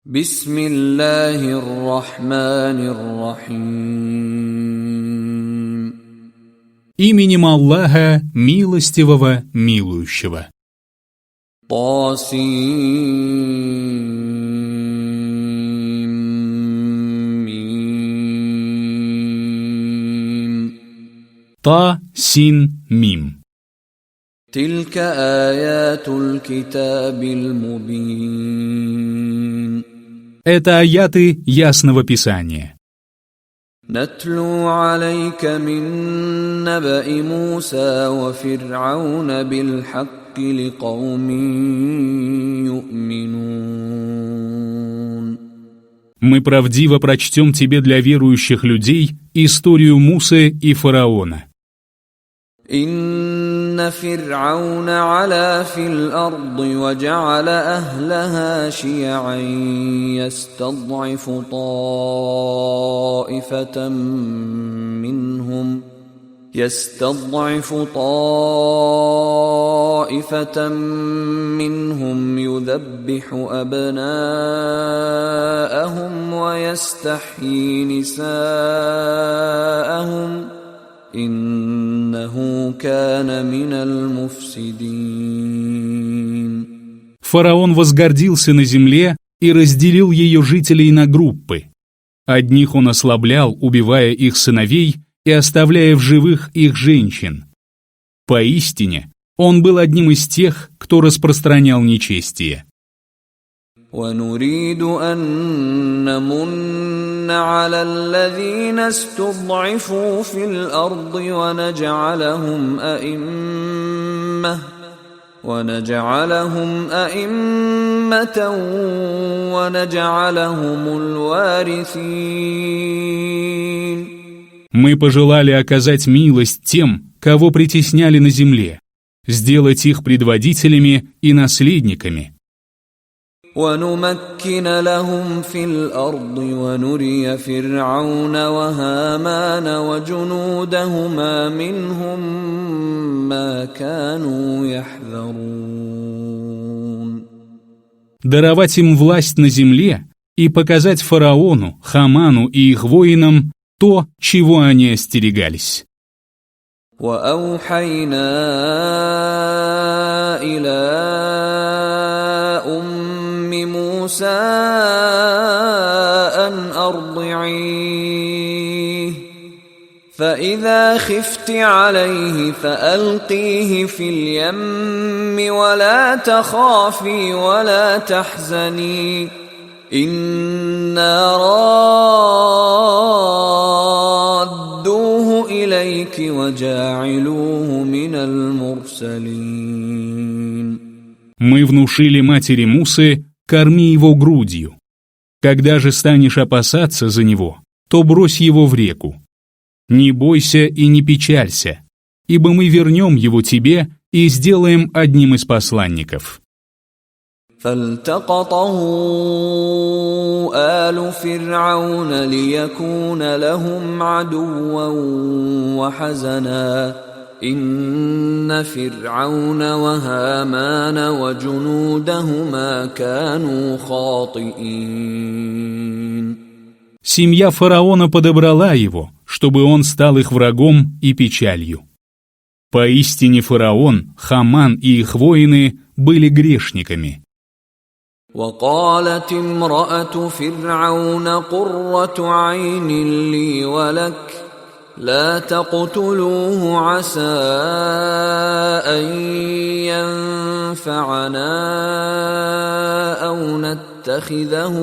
بسم الله الرحمن الرحيم. Именем Аллаха, милостивого, милующего. طاسيم. Та, син, мим. تلك آيات الكتاب المبين. Это аяты Ясного Писания. نتلو عليك من نبأ موسى وفرعون بالحق لقوم يؤمنون. Мы правдиво прочтем тебе для верующих людей историю Мусы и фараона. إن فرعون علا في الأرض وجعل أهلها شيعا يستضعف طائفة منهم يذبح أبناءهم ويستحيي نساءهم إنه كان من المفسدين. Фараон возгордился на земле и разделил ее жителей на группы. Одних он ослаблял, убивая их сыновей и оставляя в живых их женщин. Поистине, он был одним из тех, кто распространял нечестие. ونريد أن نمن على الذين استضعفوا في الأرض ونجعلهم أئمة ونجعلهم الوارثين. Мы пожелали оказать милость тем, кого притесняли на земле, сделать их предводителями и наследниками. ونمكن لهم في الأرض ونري فرعون وهامان وجنودهما منهم ما كانوا يحذرون. Даровать им власть на земле и показать фараону, Хаману и их воинам то, чего они остерегались. وأوحينا إلى موسى أن أرضعيه فإذا خفت عليه فألقيه في اليم ولا تخافي ولا تحزني إنا رادوه إليك وجاعلوه من المرسلين. Мы внушили матери Мусы: корми его грудью. Когда же станешь опасаться за него, то брось его в реку. Не бойся и не печалься, ибо мы вернем его тебе и сделаем одним из посланников. فالتقطه آل فرعون ليكون لهم عدوا وحزنا إن فرعون وهامان وجنودهما كانوا خاطئين. Семья фараона подобрала его, чтобы он стал их врагом и печалью. Поистине фараон, Хаман и их воины были грешниками. وقالت امرأة فرعون قرة عين لي ولك لا تقتلوه عسى أن ينفعنا أو نتخذه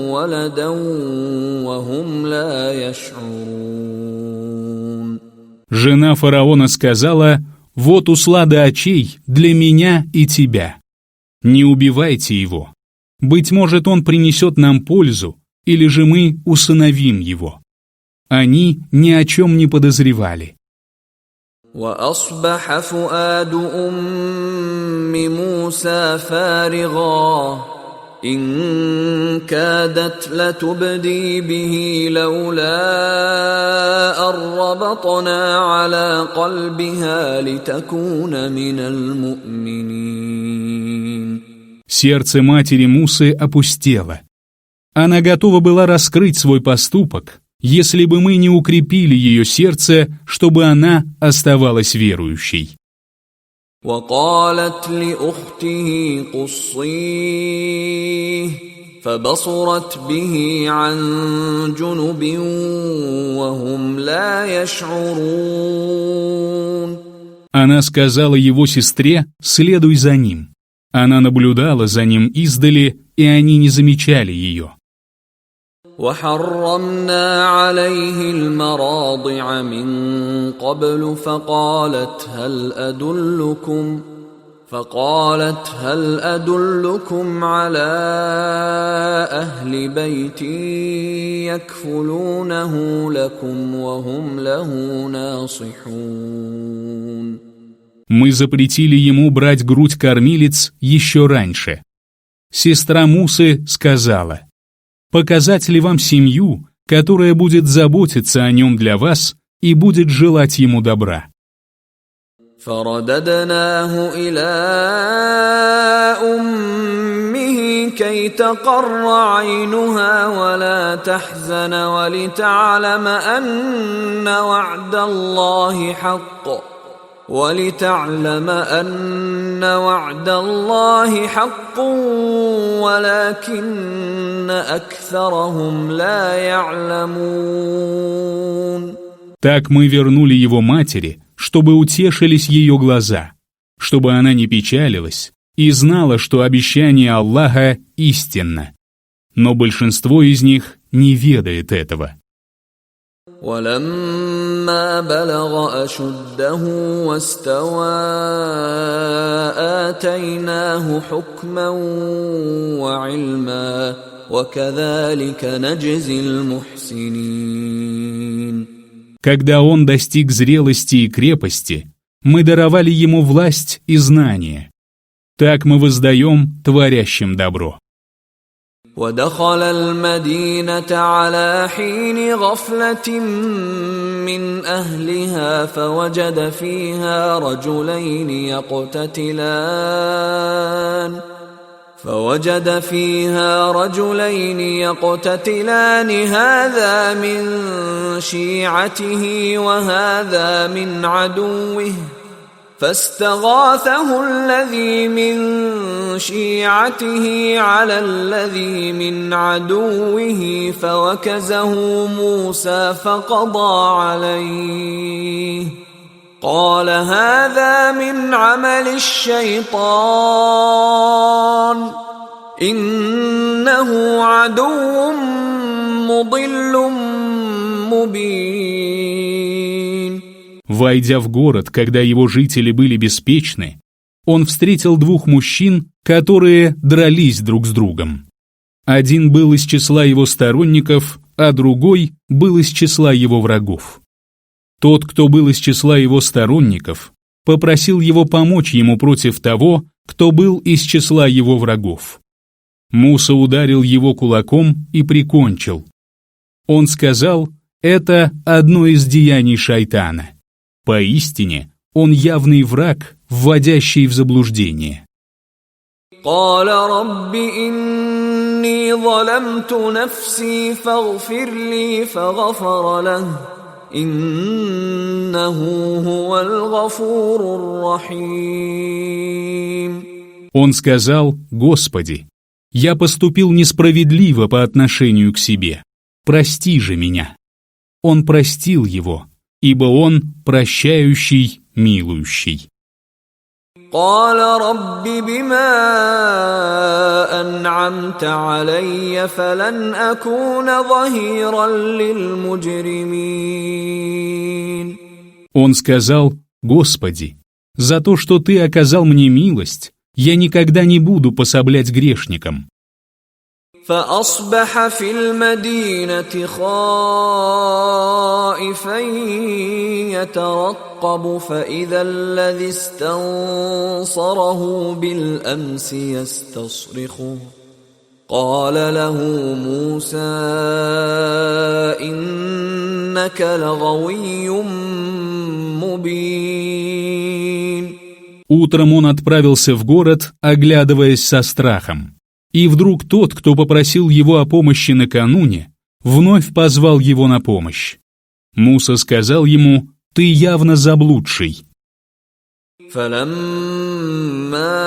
ولدا وهم لا يشعرون. Жена фараона сказала: «Вот услада очей для меня и тебя. Не убивайте его. Быть может, он принесет нам пользу, или же мы усыновим его». Они ни о чем не подозревали. وأصبح فؤاد أم موسى فارغا إن كادت لتبدي به لولا أن ربطنا على قلبها لتكون من المؤمنين. Сердце матери Мусы опустело. Она готова была раскрыть свой поступок, если бы мы не укрепили ее сердце, чтобы она оставалась верующей. وقالت لأخته قصيه فبصرت به عن جنب وهم لا يشعرون. Она сказала его сестре: «Следуй за ним». Она наблюдала за ним издали, и они не замечали ее. وحرمنا عليه المراضع من قبل فقالت هل أدلكم على أهل بيت يكفلونه لكم وهم له ناصحون. Мы запретили ему брать грудь кормилиц еще раньше. Сестра Мусы сказала: «Показать ли вам семью, которая будет заботиться о нем для вас и будет желать ему добра?» فرددناه إلى أمه كي تقر عينها ولا تحزن ولتعلم أن وعد الله حق ولكن أكثرهم لا يعلمون. Так мы вернули его матери, чтобы утешились ее глаза, чтобы она не печалилась и знала, что обещание Аллаха истинно. Но большинство из них не ведает этого. ولما بلغ أشده واستوى آتيناه حكما وعلما وكذلك نجزي المحسنين. Когда он достиг зрелости и крепости, мы даровали ему власть и знания. Так мы воздаем творящим добро. ودخل المدينة على حين غفلة من أهلها فوجد فيها رجلين يقتتلان هذا من شيعته وهذا من عدوه فاستغاثه الذي من شيعته على الذي من عدوه فوكزه موسى فقضى عليه قال هذا من عمل الشيطان إنه عدو مضل مبين. Войдя в город, когда его жители были беспечны, он встретил двух мужчин, которые дрались друг с другом. Один был из числа его сторонников, а другой был из числа его врагов. Тот, кто был из числа его сторонников, попросил его помочь ему против того, кто был из числа его врагов. Муса ударил его кулаком и прикончил. Он сказал: «Это одно из деяний шайтана». Поистине, он явный враг, вводящий в заблуждение. قال رب إني ظلمت نفسي فاغفر لي فغفر له إنه هو الغفور الرحيم. Он сказал: «Господи, я поступил несправедливо по отношению к себе. Прости же меня». Он простил его, ибо он прощающий, милующий. قال رب بما أنعمت علي فلن أكون ظهيرا للمجرمين. Он сказал: «Господи, за то, что Ты оказал мне милость, я никогда не буду пособлять грешникам». فأصبح في المدينة خائفا يترقب فإذا الذي استنصره بالأمس يستصرخه قال له موسى إنك لغوي مبين. Утром он отправился в город, оглядываясь со страхом. И вдруг тот, кто попросил его о помощи накануне, вновь позвал его на помощь. Муса сказал ему: «Ты явно заблудший». فلما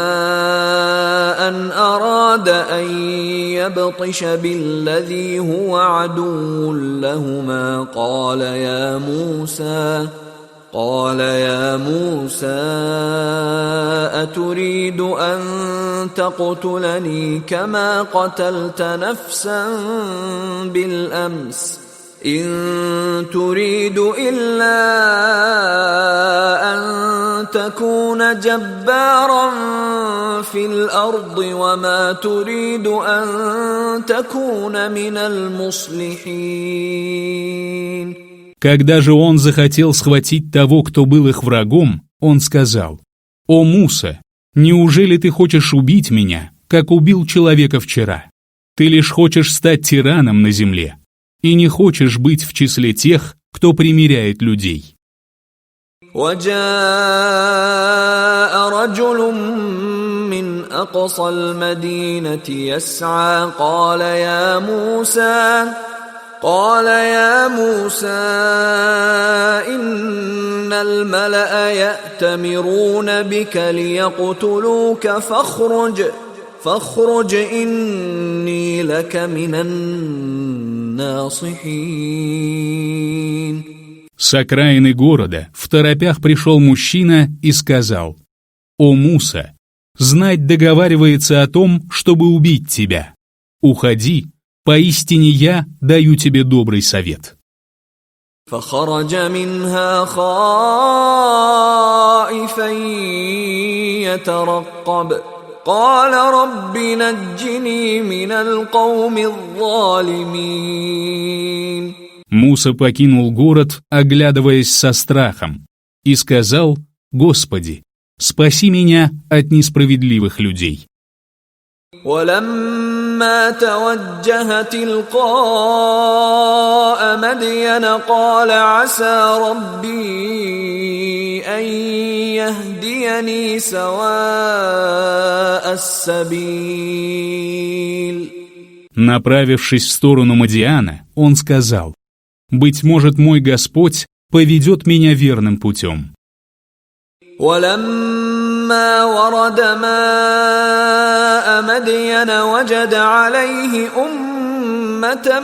أن أراد أن يبطش بالذي هو عدو لهما قال يا موسى أتريد أن تقتلني كما قتلت نفسا بالأمس إن تريد إلا أن تكون جبارا في الأرض وما تريد أن تكون من المصلحين. Когда же он захотел схватить того, кто был их врагом, он сказал: «О Муса, неужели ты хочешь убить меня, как убил человека вчера? Ты лишь хочешь стать тираном на земле и не хочешь быть в числе тех, кто примиряет людей». وجاء رجل من أقصى المدينة يسعى قال يا موسى إن الملأ يأتمرون بك ليقتلوك فاخرج إني لك من الناصحين. С окраины города второпях пришел мужчина и сказал: «О Муса, знать договаривается о том, чтобы убить тебя. Уходи, поистине я даю тебе добрый совет». فخرج منها خائفا يترقب قال رب نجني من القوم الظالمين. Муса покинул город, оглядываясь со страхом, и сказал: «Господи, спаси меня от несправедливых людей». ولما توجه تلقاء مدين قال عسى ربي أن يهديني سواء السبيل. Направившись в сторону Мадиана, он сказал: «Быть может, мой Господь поведет меня верным путем». ولما ورد ماء مدين وجد عليه أمة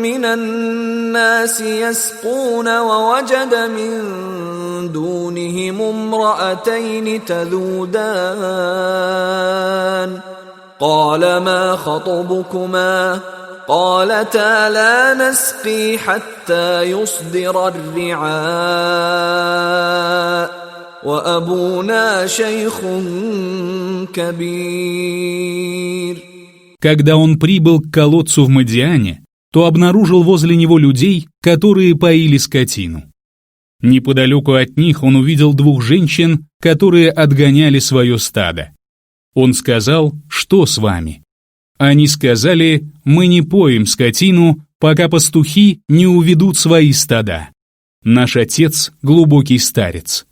من الناس يسقون ووجد من دونهم امرأتين تذودان قال ما خطبكما قالتا لا نسقي حتى يصدر الرعاء وأبونا شيخ كبير. Когда он прибыл к колодцу в Мадиане, то обнаружил возле него людей, которые поили скотину. Неподалеку от них он увидел двух женщин, которые отгоняли свое стадо. Он сказал: «Что с вами?» Они сказали: «Мы не поим скотину, пока пастухи не уведут свои стада. Наш отец — глубокий старец».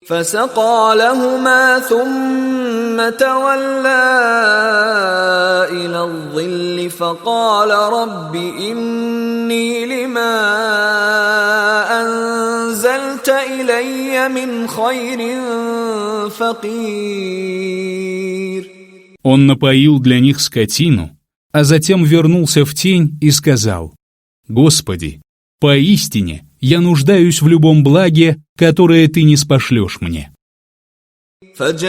فسقى لهما ثم تولى إلى الظل فقال رب إني لما أنزلت إلي من خير فقير. Он напоил для них скотину, а затем вернулся в тень и сказал: «Господи, поистине я нуждаюсь в любом благе, которое ты не спошлешь мне». فجاءته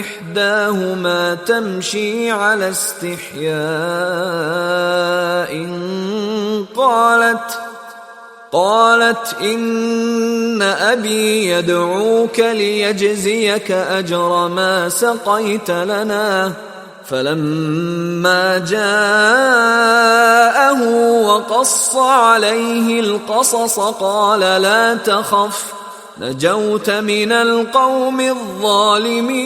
إحداهما تمشي على استحياء قالت إن أبي يدعوك ليجزيك أجر ما سقيت لنا فلما جاءه وقص عليه القصص قال لا تخف نجوت من القوم الظالمين.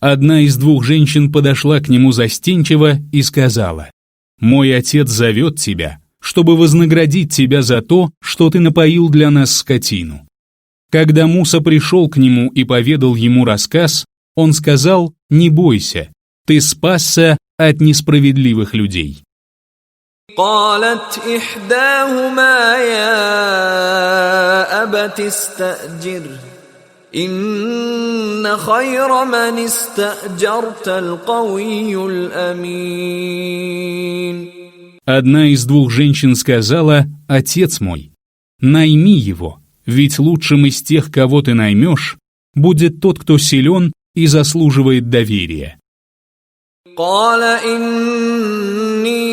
Одна из двух женщин подошла к нему застенчиво и сказала: «Мой отец зовет тебя, чтобы вознаградить тебя за то, что ты напоил для нас скотину». Когда Муса пришел к нему и поведал ему рассказ, он сказал: «Не бойся, ты спасся от несправедливых людей». قالت إحداهما يا أبت استأجره إن خير من استأجرت القوي الأمين. Одна из двух женщин сказала: «Отец мой, найми его, ведь лучшим из тех, кого ты наймешь, будет тот, кто силен и заслуживает доверия». قال إني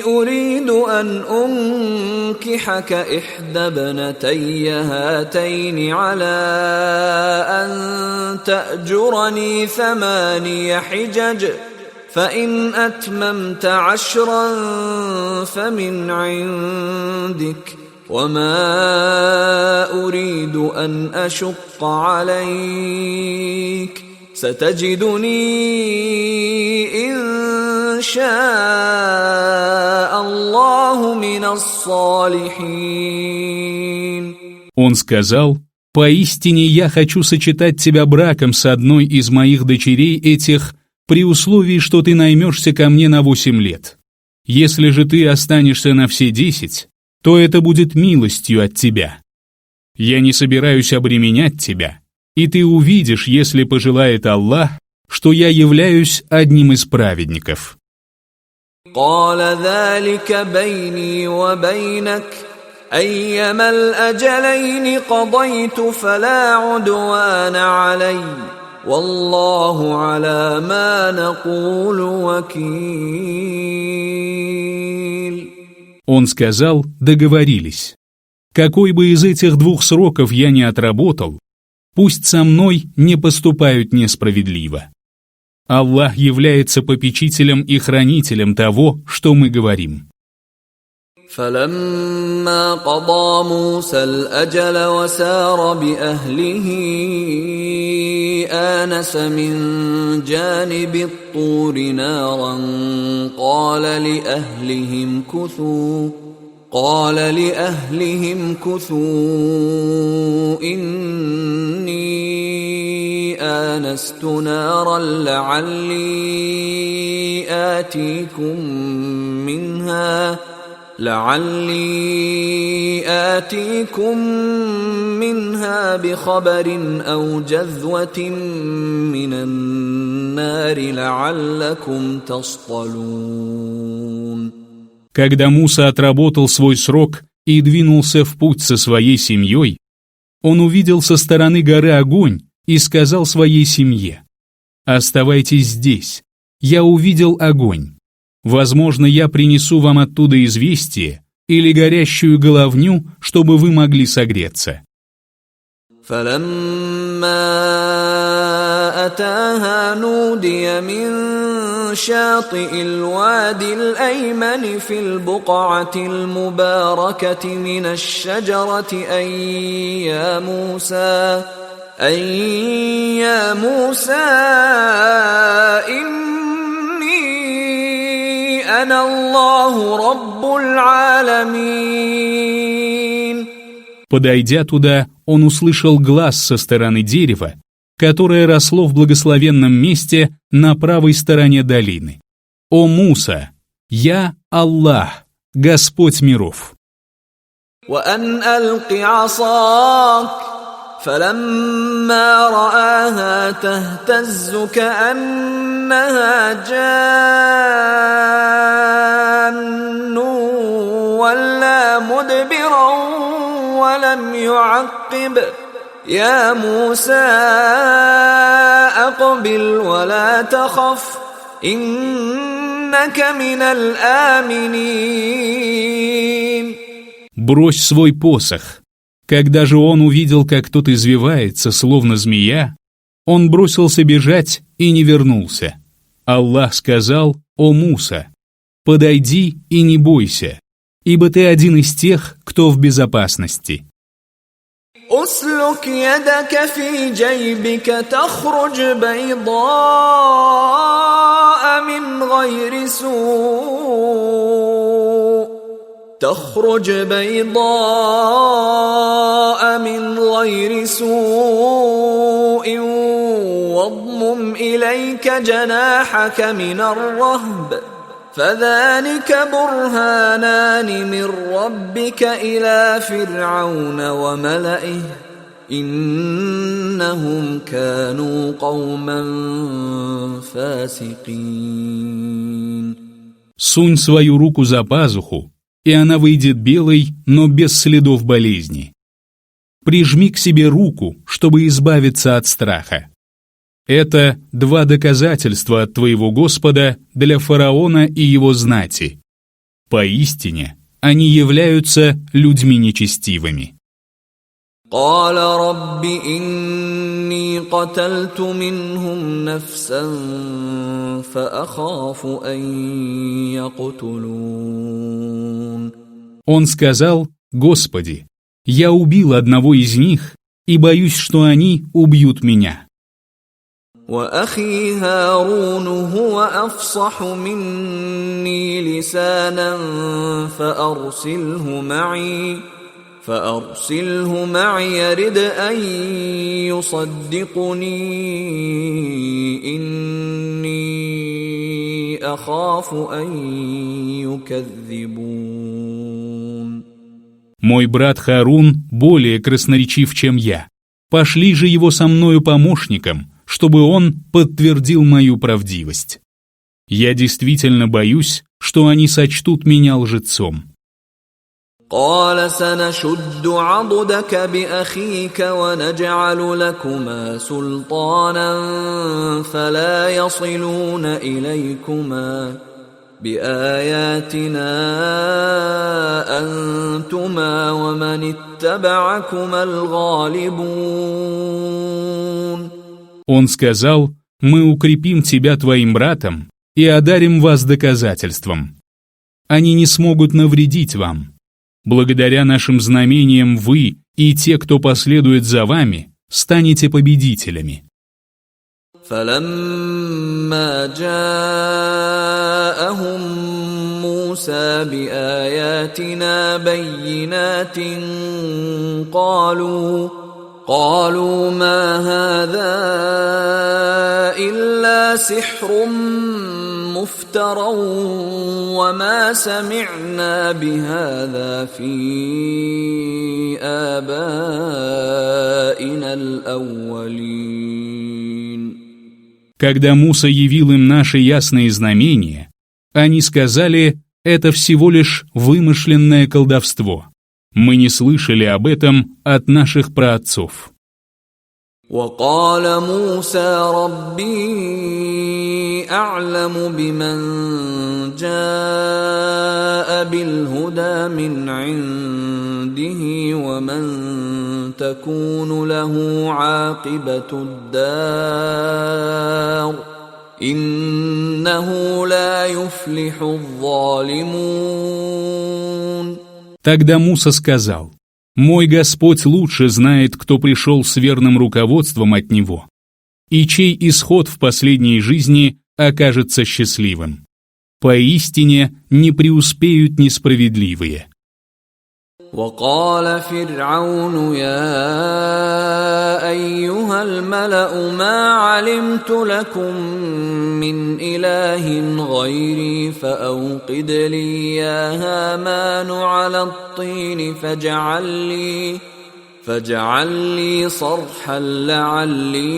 أريد أن أنكحك إحدى ابنتي هاتين على أن تأجرني 8 حجج فإن أتممت 10 فمن عندك وما أريد أن أشق عليك ستجدني إن شاء الله من الصالحين. Он сказал: «Поистине я хочу сочетать тебя браком с одной из моих дочерей этих, при условии, что ты наймешься ко мне на 8 лет. Если же ты останешься на все 10, то это будет милостью от тебя. Я не собираюсь обременять тебя, и ты увидишь, если пожелает Аллах, что я являюсь одним из праведников». قال ذلك بيني وبينك أيما الأجلين قضيت فلا عدوان علي والله على ما نقول وكيل. Он сказал: «Договорились. Какой бы из этих 2 сроков я ни отработал, пусть со мной не поступают несправедливо. Аллах является попечителем и хранителем того, что мы говорим». فلما قضى موسى الأجل وسار بأهله آنس من جانب الطور نارا قال لأهلهم كثوا إني آنست نارا لعلي آتيكم منها بخبر أو جذوة من النار لعلكم تصطلون. Когда Муса отработал свой срок и двинулся в путь со своей семьей, он увидел со стороны горы огонь и сказал своей семье: «Оставайтесь здесь, я увидел огонь. Возможно, я принесу вам оттуда известие или горящую головню, чтобы вы могли согреться». فلما أتاها نودي من شاطئ الوادي الأيمن في البقعة المباركة من الشجرة أن يا موسى إني أنا الله رب العالمين. Подойдя туда, он услышал глас со стороны дерева, которое росло в благословенном месте на правой стороне долины. «О Муса, я Аллах, Господь миров». وأن ألق عصاك فلما رآها تهتز كأنها جان ولا مدبرا ولم يعقب يا موسى أقبل ولا تخف إنك من الآمنين. «Брось свой посох». Когда же он увидел, как тот извивается, словно змея, он бросился бежать и не вернулся. Аллах сказал: «О Муса, подойди и не бойся, ибо ты один из тех, кто в безопасности. أسلك يدك في جيبك تخرج بيضاء من غير سوء واضمم إليك جناحك من الرهب فذلك برهانان من ربك إلى فرعون وملئه إنهم كانوا قوما فاسقين. Сунь свою руку за пазуху, и она выйдет белой, но без следов болезни. Прижми к себе руку, чтобы избавиться от страха. Это два доказательства от твоего Господа для фараона и его знати. Поистине, они являются людьми нечестивыми. قال رب إني قتلت منهم نفسا فأخاف أن يقتلون. Он сказал: «Господи, я убил одного из них и боюсь, что они убьют меня». وأخي هارون هو أفصح مني لسانا فأرسله معي يرد أن يصدقني إني أخاف أن يكذبون. Мой брат Харун более красноречив, чем я. Пошли же его со мною помощником, чтобы он подтвердил мою правдивость. Я действительно боюсь, что они сочтут меня лжецом. قال سنشد عضدك بأخيك ونجعل لكما سلطانا فلا يصلون إليكما بآياتنا أنتما ومن اتبعكما الغالبون. Он сказал: «Мы укрепим тебя твоим братом и одарим вас доказательством. Они не смогут навредить вам. Благодаря нашим знамениям вы и те, кто последует за вами, станете победителями». فلما جاءهم موسى بآياتنا بينات قالوا ما هذا إلا سحر مفترى وما سمعنا بهذا في آبائنا الأولين. Когда Муса явил им наши ясные знамения, они сказали: «Это всего лишь вымышленное колдовство. Мы не слышали об этом от наших праотцов». وقال موسى ربي أعلم بمن جاء بالهدى من عنده ومن تكون له عاقبة الدار إنه لا يفلح الظالمون. Тогда Муса сказал: «Мой Господь лучше знает, кто пришел с верным руководством от Него, и чей исход в последней жизни окажется счастливым. Поистине не преуспеют несправедливые». وقال فرعون يا أيها الملأ ما علمت لكم من إله غيري فأوقد لي يا هامان على الطين فاجعل لي صرحا لعلي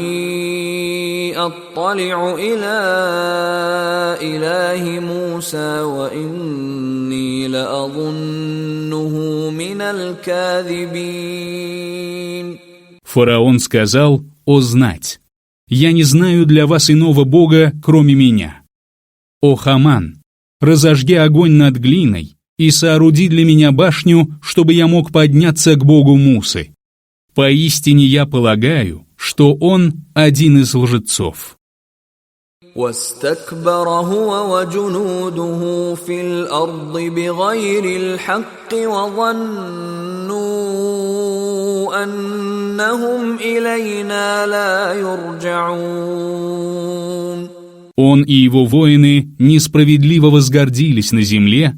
أطلع إلى إله موسى وإني لأظنه من الكاذبين. Фараон сказал: «О знать! Я не знаю для вас иного бога, кроме меня. О Хаман, разожги огонь над глиной и сооруди для меня башню, чтобы я мог подняться к богу Мусы. Поистине я полагаю, что он один из лжецов». واستكبر هو وجنوده في الأرض بغير الحق وظنوا أنهم إلينا لا يرجعون. Он и его воины несправедливо возгордились на земле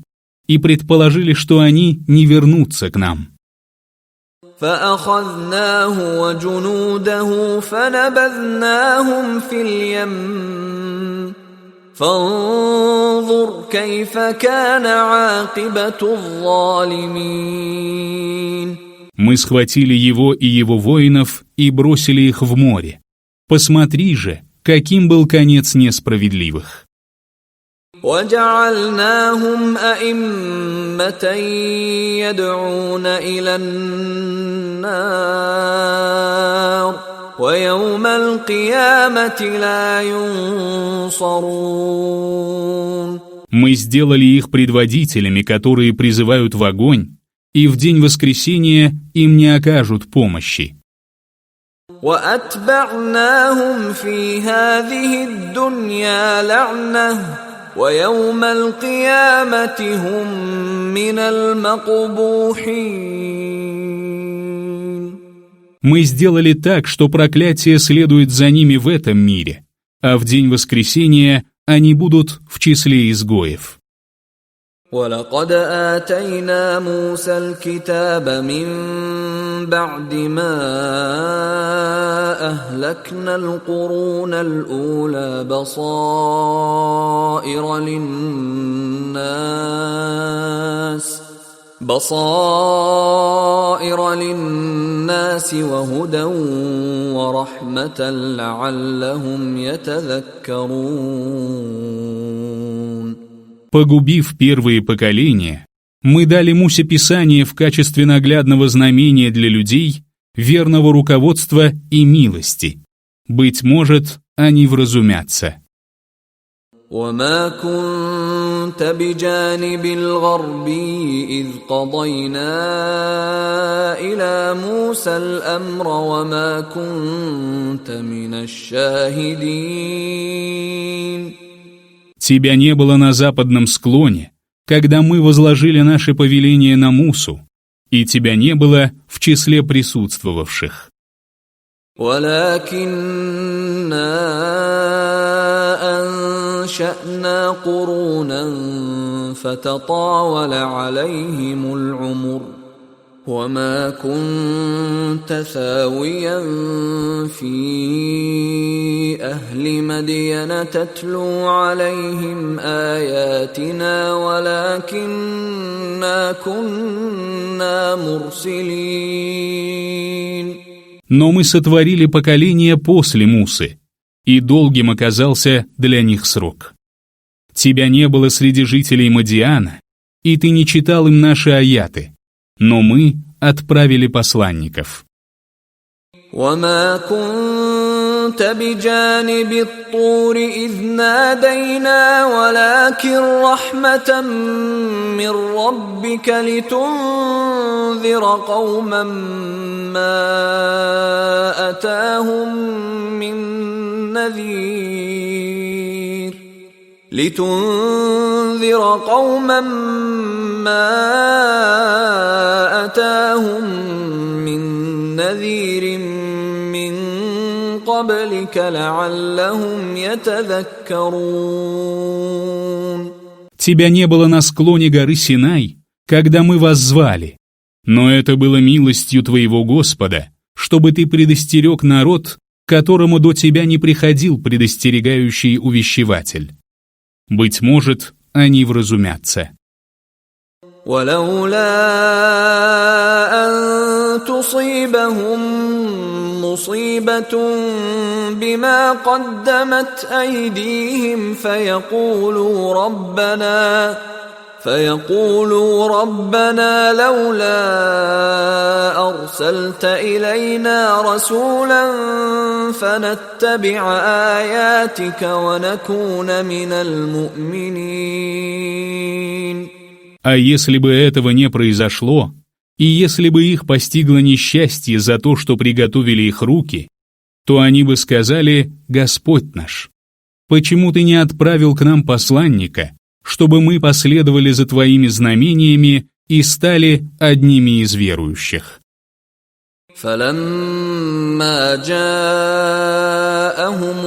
и предположили, что они не вернутся к нам. فأخذناه وجنوده فنبذناهم في اليم فانظر كيف كان عاقبة الظالمين. Мы схватили его и его воинов и бросили их в море. Посмотри же, каким был конец несправедливых. وجعلناهم أئمة يدعون إلى النار ويوم القيامة لا ينصرون. Мы сделали их предводителями, которые призывают в огонь, и в день воскресения им не окажут помощи. وأتبعناهم في هذه الدنيا لعنة ويوم القيامة هم من المقبوحين. Мы сделали так, что проклятие следует за ними в этом мире, а в день воскресения они будут в числе изгоев. ولقد آتينا موسى الكتاب من بعد ما أهلكنا القرون الأولى بصائر للناس وهدى ورحمة لعلهم يتذكرون. Погубив первые поколения, мы дали Мусе Писание в качестве наглядного знамения для людей, верного руководства и милости. Быть может, они вразумятся. وما كنت بجانب الغربي إذ قضينا إلى موسى الأمر وما كنت من الشاهدين. Тебя не было на западном склоне, когда мы возложили наши повеления на Мусу, и тебя не было в числе присутствовавших. أنشأنا قرونا فتطاول عليهم العمر وما كنت ثاويا في أهل مدين تتلو عليهم آياتنا ولكننا كنا مرسلين. Но мы сотворили поколение после Мусы, и долгим оказался для них срок. Тебя не было среди жителей Мадиана, и ты не читал им наши аяты, но мы отправили посланников. وما كنت بجانب الطور إذ نادينا ولكن رحمة من ربك لتنذر قوما ما أتاهم من نذير من قبلك لعلهم يتذكرون. Тебя не было на склоне горы Синай, когда мы вас звали, но это было милостью твоего Господа, чтобы ты предостерег народ, которому до тебя не приходил предостерегающий увещеватель. Быть может, они вразумятся. ولولا أن تصيبهم مصيبة بما قدمت أيديهم فيقولوا ربنا لولا أرسلت إلينا رسولا فنتبع آياتك ونكون من المؤمنين. А если бы этого не произошло, и если бы их постигло несчастье за то, что приготовили их руки, то они бы сказали: «Господь наш, Почему ты не отправил к нам посланника, чтобы мы последовали за твоими знамениями и стали одними из верующих?» فلما جاءهم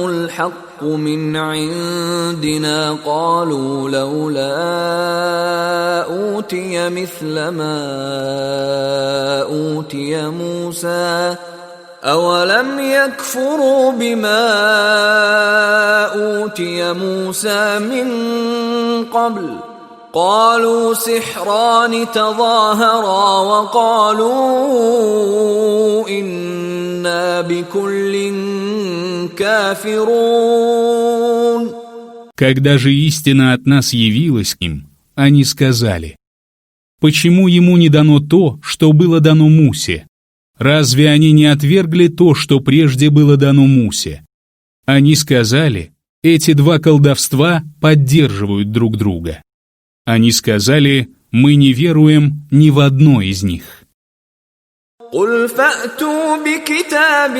الحق من عندنا قالوا لولا أوتي مثل ما أوتي موسى أولم يكفروا بما أوتي موسى من قبل قالوا سحران تظاهرا وقالوا إنا بكل كافرون. Когда же истина от нас явилась к ним, они сказали: «Почему ему не дано то, что было дано Мусе? Разве они не отвергли то, что прежде было дано Мусе?» Они сказали: «Эти два колдовства поддерживают друг друга». Они сказали: «Мы не веруем ни в одно из них». قل فأتوا بكتاب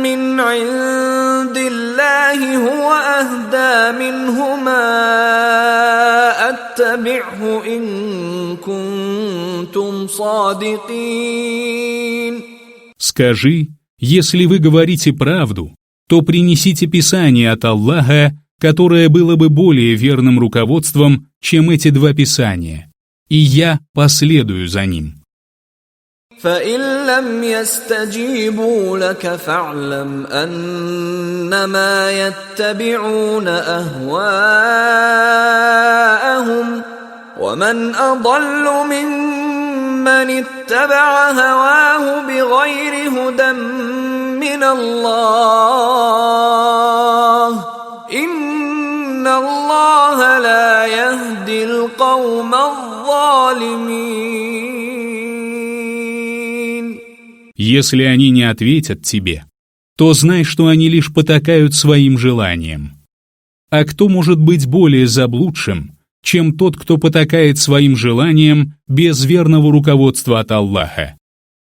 من عند الله هو أهدى منهما أتبعه إن كنتم صادقين. Скажи, если вы говорите правду, то принесите Писание от Аллаха, которое было бы более верным руководством, чем эти два Писания, и я последую за ним. فإن لم يستجيبوا لك فاعلم أنما يتبعون أهواءهم ومن أضل ممن اتبع هواه بغير هدى من الله إن الله لا يهدي القوم الظالمين. Если они не ответят тебе, то знай, что они лишь потакают своим желаниям. А кто может быть более заблудшим, чем тот, кто потакает своим желаниям без верного руководства от Аллаха?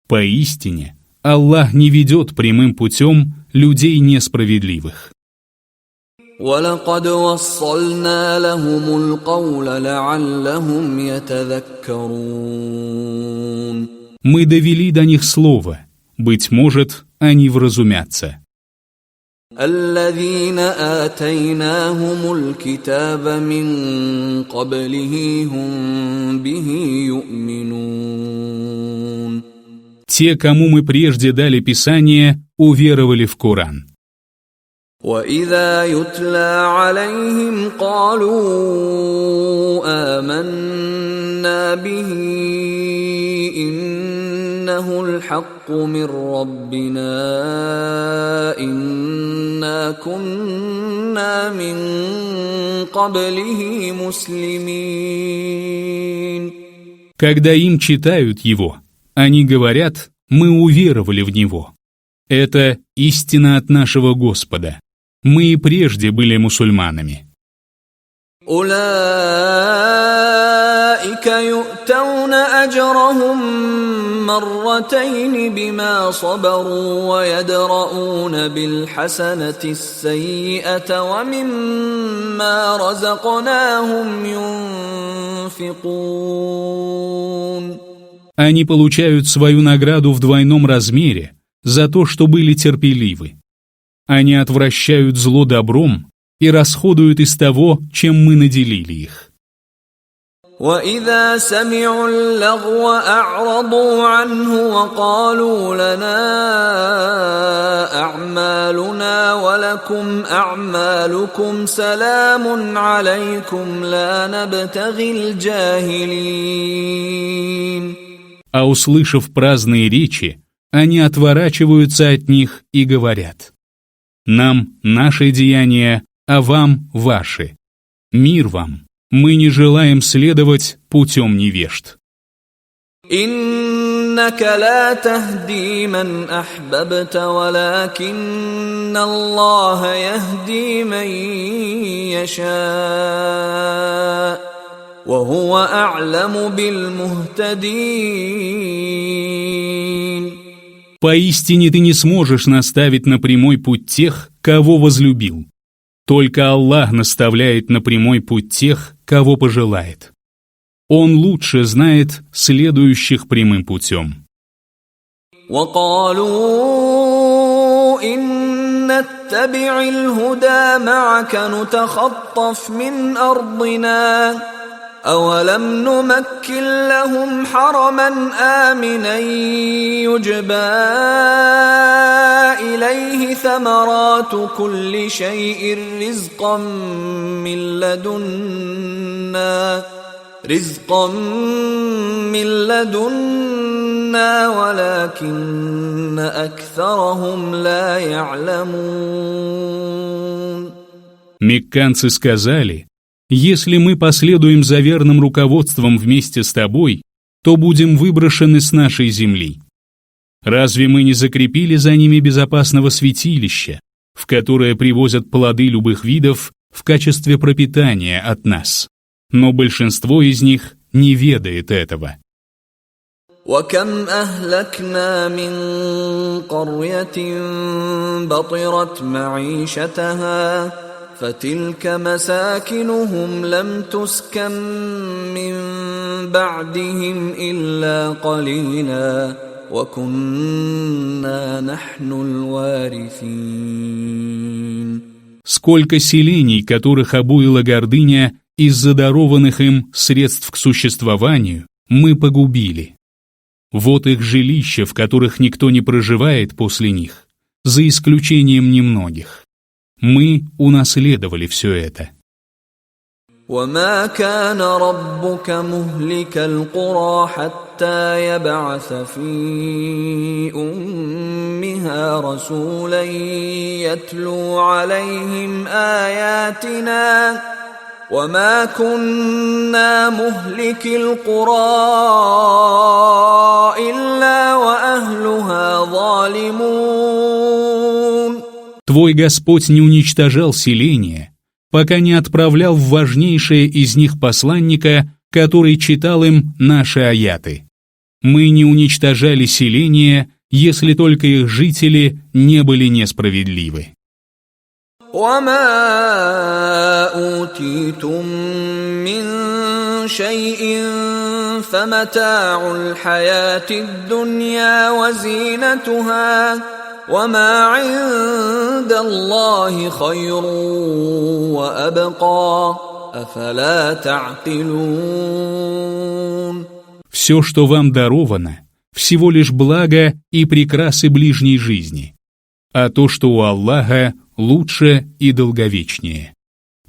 Поистине, Аллах не ведет прямым путем людей несправедливых. وَلَقَدْ وَصَّلْنَا لَهُمُ الْقَوْلَ لَعَلَّهُمْ يَتَذَكَّرُونَ. Мы довели до них слово, быть может, они вразумятся. الَّذِينَ آتَيْنَاهُمُ الْكِتَابَ مِنْ قَبْلِهِ هُمْ بِهِ يُؤْمِنُونَ. Те, кому мы прежде дали Писание, уверовали в Коран. وَإِذَا يُتْلَى عَلَيْهِمْ قَالُوا آمَنَّا بِهِ إِنَّهُ الْحَقُّ مِنْ رَبِّنَا إِنَّا كُنَّا مِنْ قَبْلِهِ مُسْلِمِينَ. Когда им читают его, они говорят: «Мы уверовали в него». Это истина от нашего Господа. Мы и прежде были мусульманами. أولئك يؤتون أجرهم مرتين بما صبروا ويدرؤون بالحسنة السيئة ومما رزقناهم ينفقون. Они получают свою награду в двойном размере за то, что были терпеливы. Они отвращают зло добром и расходуют из того, чем мы наделили их. وَإِذَا سَمِعُوا اللَّغْوَ أَعْرَضُوا عَنْهُ وَقَالُوا لَنَا أَعْمَالُنَا وَلَكُمْ أَعْمَالُكُمْ سَلَامٌ عَلَيْكُمْ لَا نَبْتَغِي الْجَاهِلِينَ. А услышав праздные речи, они отворачиваются от них и говорят: «Нам наши деяния, а вам ваши. Мир вам, мы не желаем следовать путем невежд». إِنَّكَ لَا تَهْدِي مَنْ أَحْبَبْتَ وَلَكِنَّ اللَّهَ يَهْدِي مَنْ يَشَاءُ وَهُوَ أَعْلَمُ بِالْمُهْتَدِينَ. Поистине ты не сможешь наставить на прямой путь тех, кого возлюбил. Только Аллах наставляет на прямой путь тех, кого пожелает. Он лучше знает следующих прямым путем. وقالوا إن نتبع الهدى معك نتخطف من أرضنا أولم نمكن لهم حرما آمنا يجبى إليه ثمرات كل شيء رزقا من لدنا ولكن أكثرهم لا يعلمون. Мекканцы сказали: «Если мы последуем за верным руководством вместе с тобой, то будем выброшены с нашей земли. Разве мы не закрепили за ними безопасного святилища, в которое привозят плоды любых видов в качестве пропитания от нас? Но большинство из них не ведает этого». وكم أهلكنا من قرية بطرت معيشتها فتلك مساكنهم لم تسكن من بعدهم إلا قليلا وكنا نحن الوارثين. Сколько селений, которых обуяла гордыня из-за дарованных им средств к существованию, мы погубили. Вот их жилища, в которых никто не проживает после них, за исключением немногих. Мы унаследовали все это. وما كان ربك مهلك القرى حتى يبعث في أمها رسولا يتلو عليهم آياتنا وما كنا مهلك القرى إلا وأهلها ظالمون. Твой Господь не уничтожал селения, пока не отправлял в важнейшее из них посланника, который читал им наши аяты. Мы не уничтожали селения, если только их жители не были несправедливы. وما أوتيتم من شيء فمتاع الحياة الدنيا وزينتها وما عند الله خير وأبقى أفلا تعقلون. Все, что вам даровано, всего лишь благо и прекрасы ближней жизни, а то, что у Аллаха, лучше и долговечнее.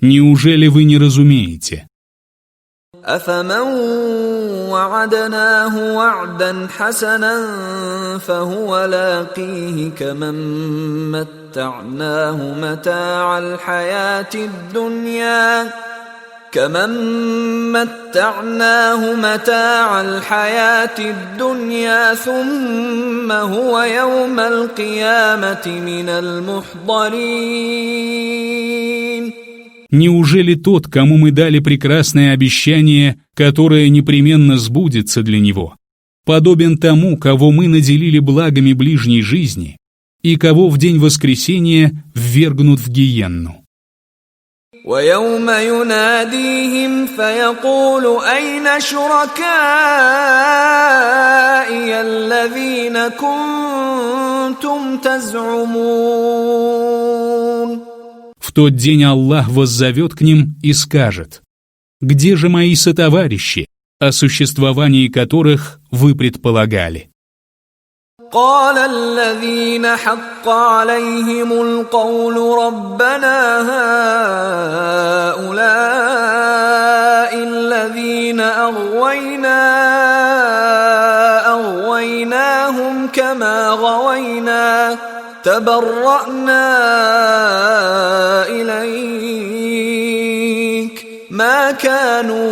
Неужели вы не разумеете? أفمن وعدناه وعدا حسنا فهو لاقيه كمن متعناه متاع الحياة الدنيا ثم هو يوم القيامة من المحضرين. Неужели тот, кому мы дали прекрасное обещание, которое непременно сбудется для него, подобен тому, кого мы наделили благами ближней жизни и кого в день воскресения ввергнут в гиенну? ويوم يناديهم فيقول أين شركائي الذين كنتم تزعمون. В тот день Аллах воззовет к ним и скажет: «Где же мои сотоварищи, о существовании которых вы предполагали?» قال الذين حق عليهم القول ربنا هؤلاء الذين أغويناهم كما غوينا تبرأنا إليك ما كانوا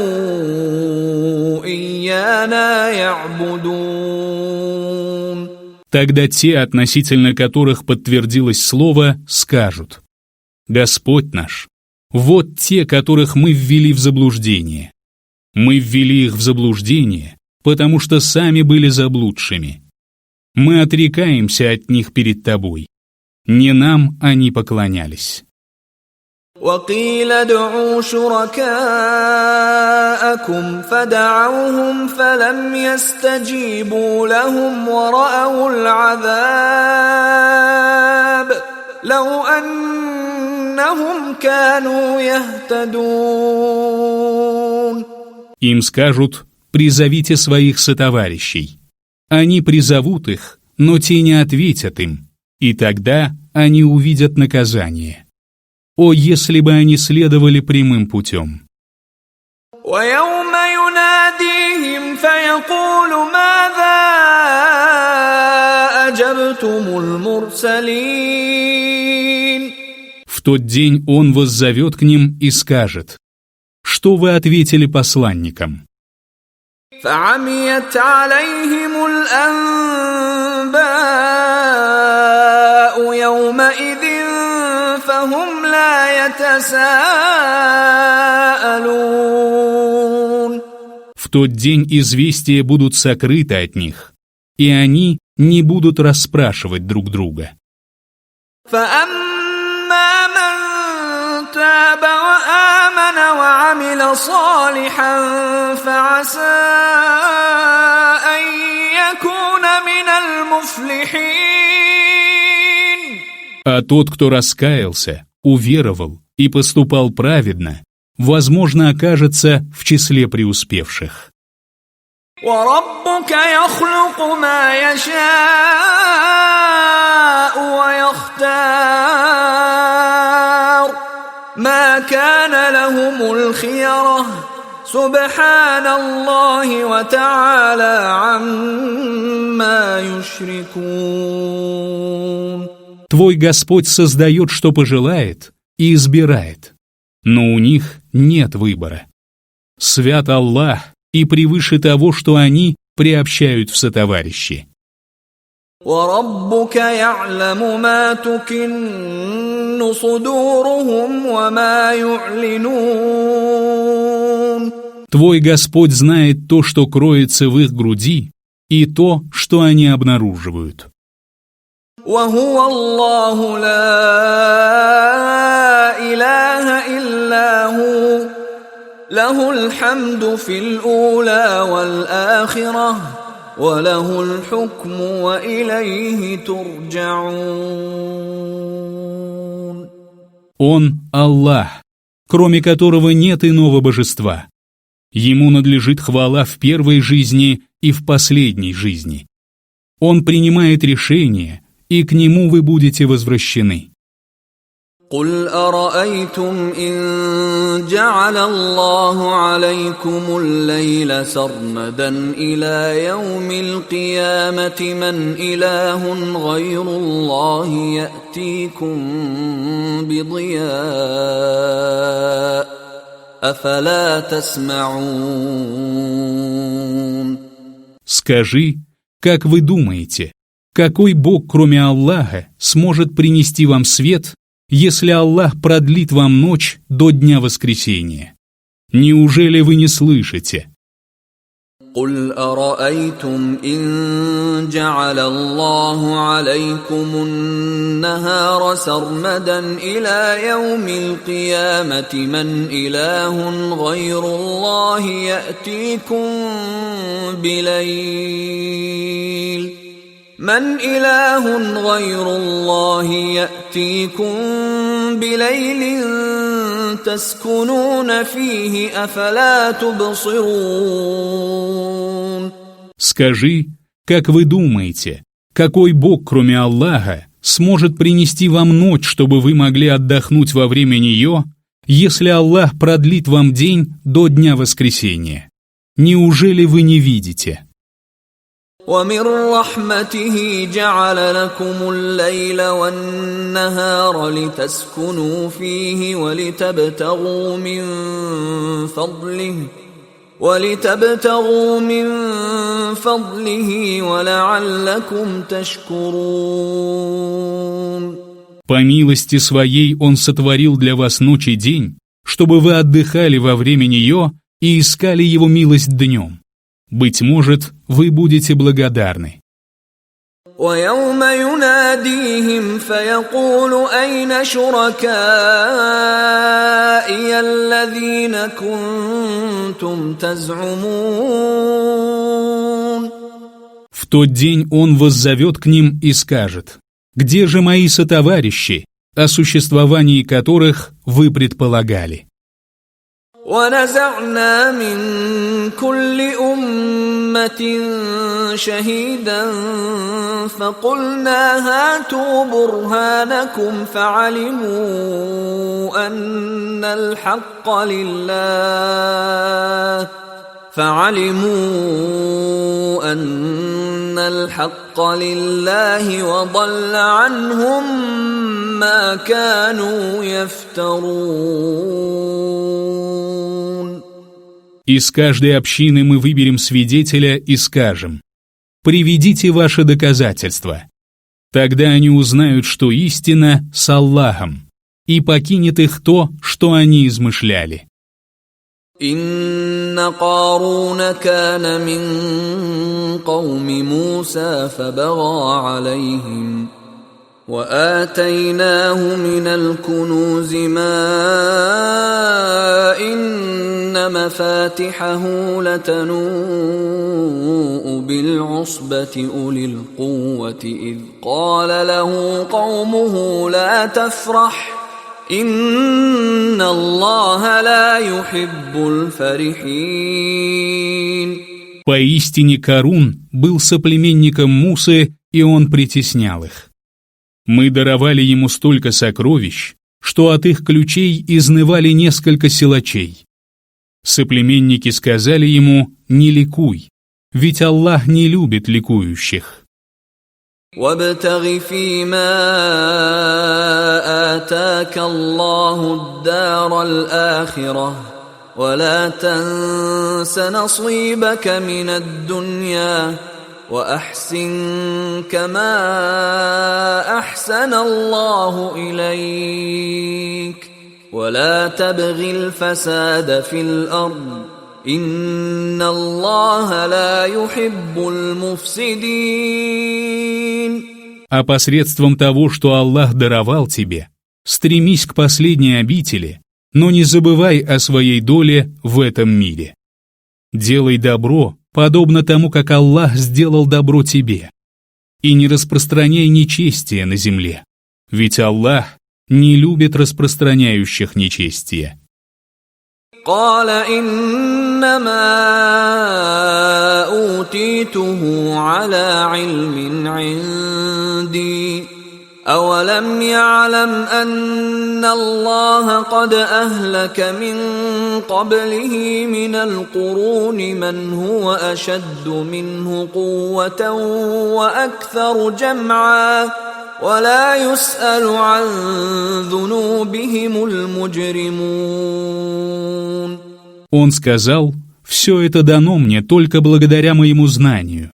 إيانا يعبدون. Тогда те, относительно которых подтвердилось слово, скажут: «Господь наш, вот те, которых мы ввели в заблуждение. Мы ввели их в заблуждение, потому что сами были заблудшими. Мы отрекаемся от них перед Тобой. Не нам они поклонялись». وقيل ادعوا شركاءكم فدعوهم فلم يستجيبوا لهم ورأوا العذاب لو أنهم كانوا يهتدون. Им скажут: «Призовите своих сотоварищей». Они призовут их, но те не ответят им, и тогда они увидят наказание. О, если бы они следовали прямым путем! ويوم يناديهم فيقول ماذا أجبتم المرسلين. В тот день он воззовет к ним и скажет: «Что вы ответили посланникам?» فعميت عليهم الأنباء يومئذ فهم لا يتساءلون. В тот день известия будут сокрыты от них, и они не будут расспрашивать друг друга. فأما من تاب وآمن وعمل صالحا فعسى أن يكون من المفلحين. А тот, кто раскаялся, уверовал и поступал праведно, возможно, окажется в числе преуспевших. وربك يخلق ما يشاء ويختار ما كان لهم الخيرة سبحان الله وتعالى عما يشركون. Твой Господь создает, что пожелает, и избирает, но у них нет выбора. Свят Аллах и превыше того, что они приобщают в сотоварищи. وَرَبُّكَ يَعْلَمُ مَا تُكِنُّ صُدُورُهُمْ وَمَا يُعْلِنُونَ. Твой Господь знает то, что кроется в их груди, и то, что они обнаруживают. وَهُوَ اللَّهُ لَا إِلَهَ إِلَّا هُوَ له الحمد في الأولى والآخرة وله الحكم وإليه ترجعون. Он Аллах, кроме которого нет иного божества. Ему надлежит хвала в первой жизни и в последней жизни. Он принимает решения, и к нему вы будете возвращены. قل أرأيتم إن جعل الله عليكم الليل سرمدا إلى يوم القيامة من إله غير الله يأتيكم بضياء أفلا تسمعون. Скажи, как вы думаете, какой Бог, кроме Аллаха, сможет принести вам свет, если Аллах продлит вам ночь до дня воскресения? Неужели вы не слышите? قل أرأيتم إن جعل الله عليكم النهار سرمدا إلى يوم القيامة من إله غير الله يأتيكم بليل من إله غير الله يأتيكم بليل تسكنون فيه أفلا تبصرون. Скажи, как вы думаете, какой Бог, кроме Аллаха, сможет принести вам ночь, чтобы вы могли отдохнуть во время нее, если Аллах продлит вам день до дня воскресения? Неужели вы не видите? ومن رحمته جعل لكم الليل والنهار لتسكنوا فيه ولتبتغوا من فضله ولعلكم تشكرون. По милости своей Он сотворил для вас ночь и день, чтобы вы отдыхали во время нее и искали Его милость днем. Быть может, вы будете благодарны. ويوم يناديهم فيقول أين شركائي الذين كنتم تزعمون. В тот день он воззовет к ним и скажет: «Где же мои сотоварищи, о существовании которых вы предполагали?» ونزعنا من كل أمة شهيدا فقلنا هاتوا برهانكم فعلموا أن الحق لله وضل عنهم ما كانوا يفترون. Из каждой общины мы выберем свидетеля и скажем: «Приведите ваши доказательства». Тогда они узнают, что истина с Аллахом, и покинет их то, что они измышляли. إن قارون كان من قوم موسى فبغى عليهم وآتيناه من الكنوز ما إن مفاتحه لتنوء بالعصبة أولي القوة إذ قال له قومه لا تفرح إن الله لا يحب الفرحين. Поистине Карун был соплеменником Мусы, и он притеснял их. Мы даровали ему столько сокровищ, что от их ключей изнывали несколько силачей. Соплеменники сказали ему: «Не ликуй, ведь Аллах не любит ликующих». وابتغ فيما آتاك الله الدار الآخرة ولا تنس نصيبك من الدنيا وأحسن كما أحسن الله إليك ولا تبغ الفساد في الأرض إن الله لا يحب المفسدين. А посредством того, что Аллах даровал тебе, стремись к последней обители, но не забывай о своей доле в этом мире. Делай добро, подобно тому, как Аллах сделал добро тебе, и не распространяй нечестие на земле, ведь Аллах не любит распространяющих нечестие. قال إنما أوتيته على علم عندي أولم يعلم أن الله قد أهلك من قبله من القرون من هو أشد منه قوة وأكثر جمعا ولا يسأل عن ذنوبهم المجرمون. Он сказал: «Все это дано мне только благодаря моему знанию».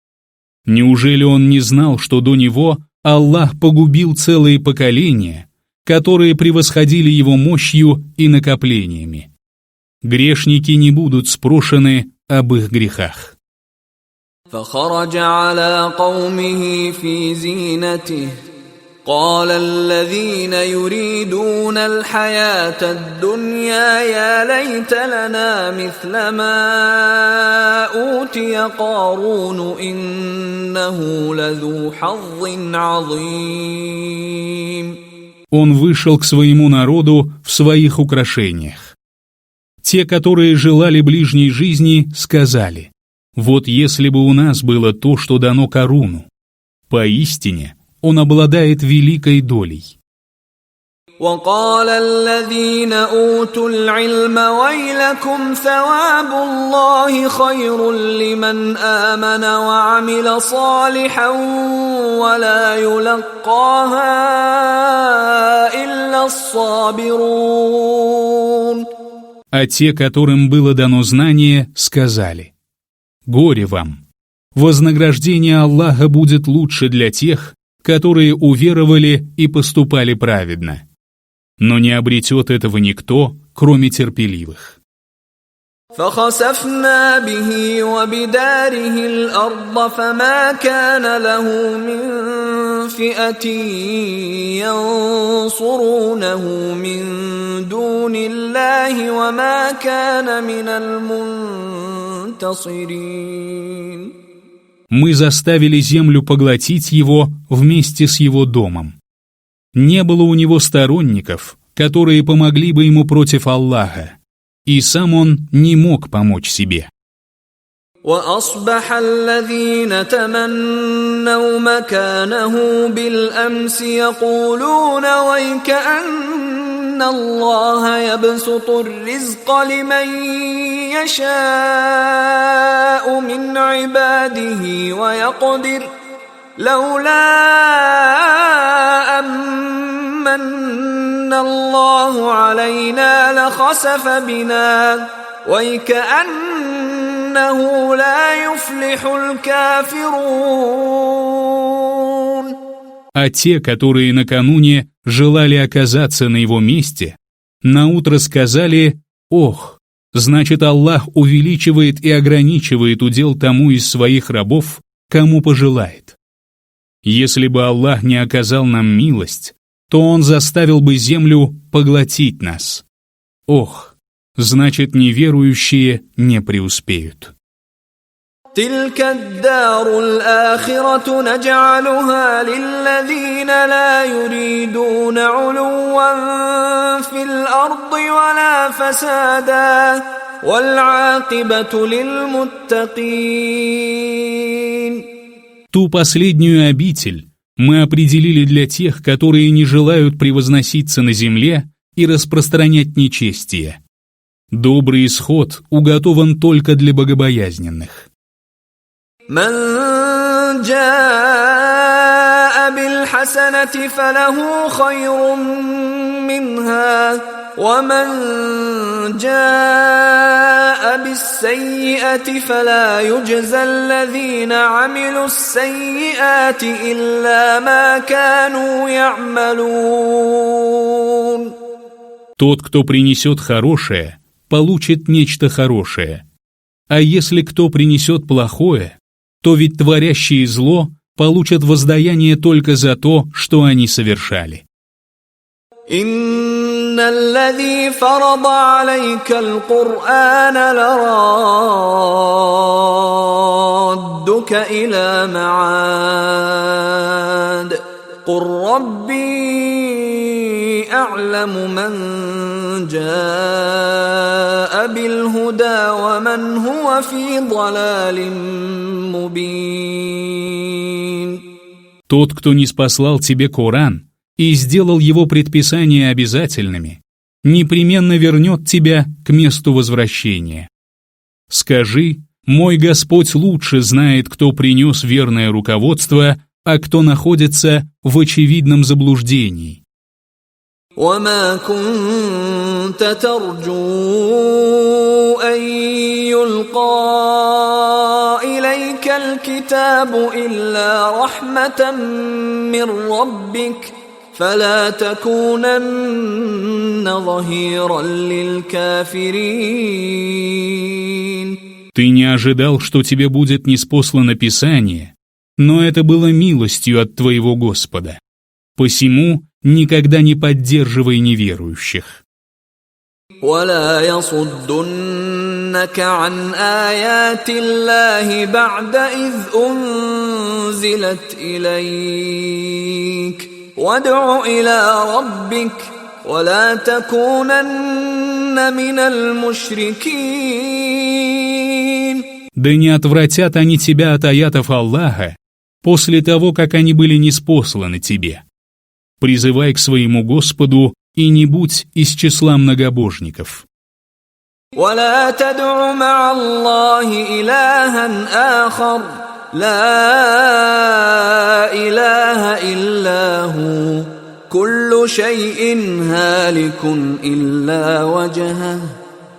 Неужели он не знал, что до него Аллах погубил целые поколения, которые превосходили его мощью и накоплениями? Грешники не будут спрошены об их грехах. فخرج على قومه في زينته قال الذين يريدون الحياة الدنيا يا ليت لنا مثل ما أوتي قارون إنه لذو حظ عظيم. Он вышел к своему народу в своих украшениях. Те, которые желали ближней жизни, сказали: «Вот если бы у нас было то, что дано Каруну, поистине он обладает великой долей». وقال الذين أوتوا العلم ويلكم ثواب الله خير لمن آمن وعمل صالحا ولا يلقاها إلا الصابرون. А те, которым было дано знание, сказали: «Горе вам! Вознаграждение Аллаха будет лучше для тех, которые уверовали и поступали праведно. Но не обретет этого никто, кроме терпеливых». فخسفنا به وبداره الأرض فما كان له من فئة ينصرونه من دون الله وما كان من المنتصرين. Мы заставили землю поглотить его вместе с его домом. Не было у него сторонников, которые помогли бы ему против Аллаха, и сам он не мог помочь себе. وأصبح الذين تمنوا مكانه بالأمس يقولون ويكأن الله يبسط الرزق لمن يشاء من عباده ويقدر لولا أمن الله علينا لخسف بنا ويكأنه لا يفلح الكافرون. А те, которые накануне желали оказаться на его месте, наутро сказали: «Ох, значит, Аллах увеличивает и ограничивает удел тому из своих рабов, кому пожелает. Если бы Аллах не оказал нам милость, то Он заставил бы землю поглотить нас. Ох, значит, неверующие не преуспеют». تلك الدار الآخرة نجعلها للذين لا يريدون علوا في الأرض ولا فسادا والعاقبة للمتقين. Ту последнюю обитель мы определили для тех, которые не желают превозноситься на земле и распространять нечестие. Добрый исход уготован только для богобоязненных. من جاء بالحسنة فله خير منها ومن جاء بالسيئة فلا يجزى الذين عملوا السيئات إلا ما كانوا يعملون. Тот, кто принесет хорошее, получит нечто хорошее. А если кто принесет плохое, то ведь творящие зло получат воздаяние только за то, что они совершали. إن الذي فرض عليك القرآن لرادك إلى معاد قل ربي أعلم من جاء بالهدى ومن هو في ضلال مبين. Тот, кто ниспослал тебе Коран и сделал его предписания обязательными, непременно вернет тебя к месту возвращения. Скажи: мой Господь лучше знает, кто принес верное руководство, а кто находится в очевидном заблуждении. وما كنت ترجو أن يلقى إليك الكتاب إلا رحمة من ربك فلا تكونن ظهيرا للكافرين. Ты не ожидал, что тебе будет ниспослано Писание, но это было милостью от твоего Господа. Посему никогда не поддерживай неверующих. ولا يصدنك عن آيات الله بعد إذ أنزلت إليك وادع إلى ربك ولا تكونن من المشركين. Да не отвратят они тебя от аятов Аллаха после того, как они были ниспосланы тебе. Призывай к своему Господу и не будь из числа многобожников. ولا تدع مع الله إلها آخر لا إله إلا هو كل شيء هالك إلا وجهه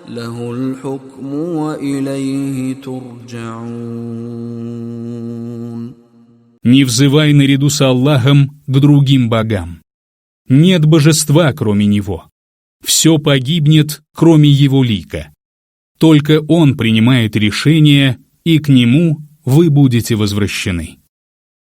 له الحكم وإليه ترجعون. Не взывай наряду с Аллахом к другим богам. Нет божества, кроме Него. Все погибнет, кроме Его лика. Только Он принимает решения, и к Нему вы будете возвращены.